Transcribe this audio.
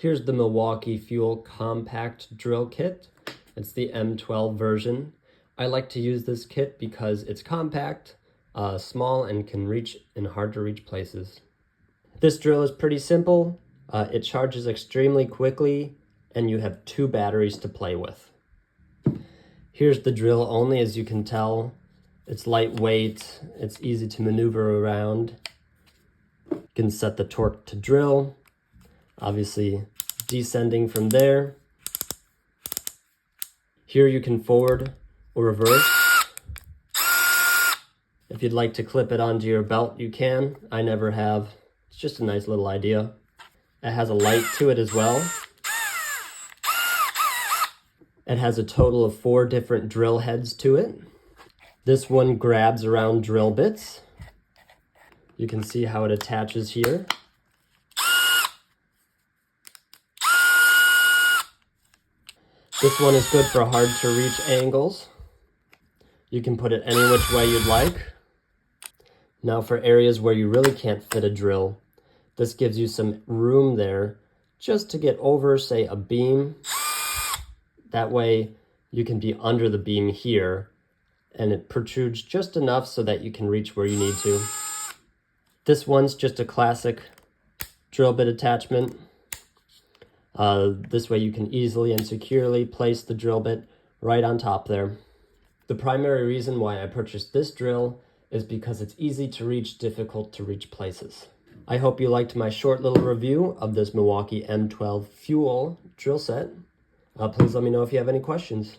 Here's the Milwaukee Fuel Compact Drill Kit. It's the M12 version. I like to use this kit because it's compact, small, and can reach in hard to reach places. This drill is pretty simple. It charges extremely quickly, and you have 2 batteries to play with. Here's the drill only. As you can tell, it's lightweight, it's easy to maneuver around. You can set the torque to drill, obviously descending from there. Here you can forward or reverse. If you'd like to clip it onto your belt, you can. I never have. It's just a nice little idea. It has a light to it as well. It has a total of 4 different drill heads to it. This one grabs around drill bits. You can see how it attaches here. This one is good for hard to reach angles. You can put it any which way you'd like. Now for areas where you really can't fit a drill, this gives you some room there just to get over, say, a beam. That way you can be under the beam here, and it protrudes just enough so that you can reach where you need to. This one's just a classic drill bit attachment. This way you can easily and securely place the drill bit right on top there. The primary reason why I purchased this drill is because it's easy to reach difficult to reach places. I hope you liked my short little review of this Milwaukee M12 Fuel drill set. Please let me know if you have any questions.